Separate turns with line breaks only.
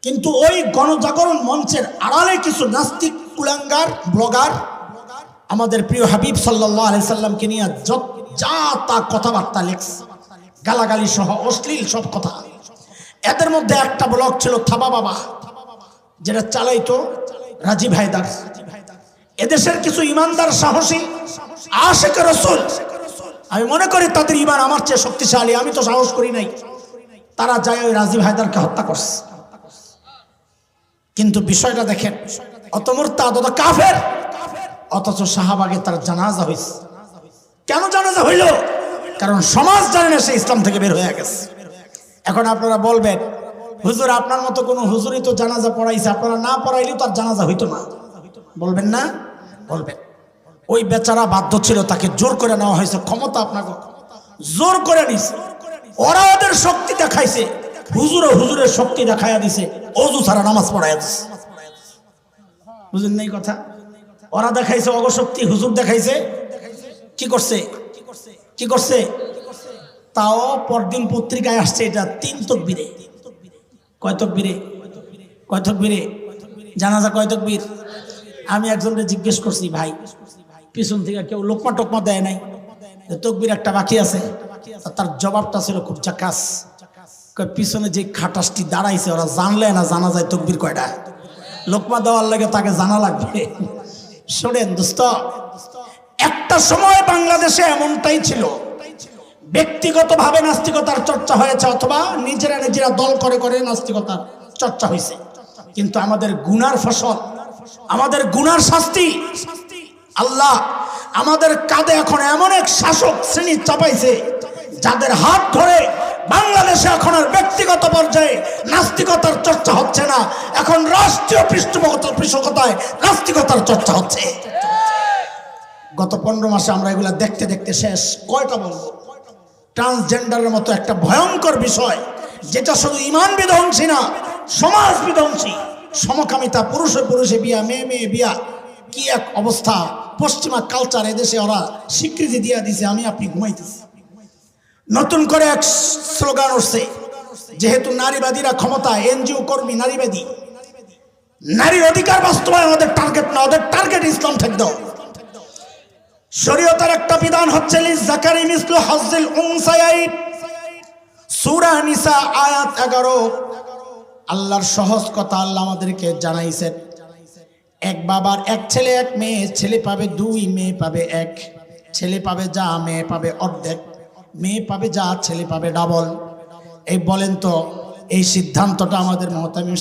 কিন্তু ওই গণজাগরণ মঞ্চের আড়ালে কিছু নাস্তিক কুলাঙ্গার ব্লগার আমাদের প্রিয় হাবিব সাল্লাল্লাহু আলাইহি সাল্লামকে নিয়ে যা তা কথাবার্তা লেখছে, গালাগালি সহ অশ্লীল সব কথা। এদের মধ্যে একটা ব্লগ ছিল থাবা বাবা, যেটা চালাইতো রাজীব হায়দার। এদেশের কিছু ইমানদার সাহসী আশিক রাসূল, আমি মনে করি তাদের ইমান আমার চেয়ে শক্তিশালী, আমি তো সাহস করি নাই, তারা যায় ওই রাজীব হায়দারকে হত্যা করছে। কিন্তু বিষয়টা দেখেন, অত মুরতাদ, অত কাফের, অথচ শাহবাগে তার জানাজা হয়েছে। কেন জানাজা হইল? কারণ সমাজ জানে না সে ইসলাম থেকে বের হয়ে গেছে। এখন আপনারা বলবেন, হুজুর আপনার মতো কোন হুজুরই তো জানাজা পড়াইছে, আপনারা না পড়াইলেও তার জানাজা হইতো না, বলবেন না? বলবেন। ওই বেচারা বাধ্য ছিল, তাকে জোর করে নেওয়া হয়েছে। ক্ষমতা আপনাকে জোর করে নিছে, ওরা ওদের শক্তি দেখাইছে, হুজুরের শক্তি দেখাইয়া দিছে, ওযু ছাড়া নামাজ পড়াইয়া দিছে। বুঝেন নাই কথা? ওরা দেখাইছে অগশক্তি, হুজুর দেখাইছে কি করছে, কি করছে? তাও পরদিন পত্রিকায় আসছে এটা 3 তকবীরে। কয় তকবীরে? কয় তকবীরে? জানাজা কয় তকবীর? আমি একজনকে জিজ্ঞেস করছি, ভাই পিছন থেকে কেউ লোকমা টোকমা দেয় নাই, তকবীর একটা বাকি আছে? তার জবাবটা ছিল খুব জাকাস। পিছনে যে খাটাসটি দাঁড়াইছে ওরা জানলে না জানা যায় তকবীর কয়টা। লোকমা দেওয়ার লাগে তাকে জানা লাগবে। শোনেন দোস্ত, একটা সময় বাংলাদেশে এমনটাই ছিল, ব্যক্তিগতভাবে নাস্তিকতার চর্চা হয়েছে, অথবা নিজেরা দল করে করে নাস্তিকতার চর্চা হয়েছে। কিন্তু আমাদের গুনার ফসল, আমাদের গুনার শাস্তি আল্লাহ আমাদের কাঁধে এখন এমন এক শাসক শ্রেণী চাপাইছে, যাদের হাত ধরে বাংলাদেশে এখন আর ব্যক্তিগত পর্যায়ে নাস্তিকতার চর্চা হচ্ছে না, এখন রাষ্ট্রীয় পৃষ্ঠপোষকতায় নাস্তিকতার চর্চা হচ্ছে। গত 15 মাসে আমরা এগুলা দেখতে দেখতে শেষ। কয়টা বলবো? ট্রান্সজেন্ডারের মতো একটা ভয়ঙ্কর বিষয়, যেটা শুধু ইমান বিধ্বংসী না, সমাজ বিধ্বংসী। সমকামিতা, পুরুষে পুরুষে বিয়া, মেয়ে মেয়ে বিয়া, কি এক অবস্থা। পশ্চিমা কালচার এদেশে ওরা স্বীকৃতি দিয়ে দিছে, আমি আপনি ঘুমাইতেছি। নতুন করে এক স্লোগান উঠছে, যেহেতু নারীবাদীরা ক্ষমতা, এনজিও কর্মী নারীবাদী, নারীর অধিকার বাস্তবায়ন আমাদের টার্গেট না, ওদের টার্গেট ইসলাম থেকে দাও। শরীয়তের একটা বিধান হচ্ছে লিজাকারি মিসলু হাজ্জিল উনসায়াইন, সূরা নিসা আয়াত 11। আল্লাহর সহজ কথা আল্লাহ আমাদেরকে জানাইছেন, এক বাবার এক ছেলে এক মেয়ে, ছেলে পাবে 2, মেয়ে পাবে 1। ছেলে পাবে যা, মেয়ে পাবে অর্ধেক, মেয়ে পাবে যা, ছেলে পাবে ডাবল। এই বলেন তো, এই সিদ্ধান্তটা আমাদের মহতামিম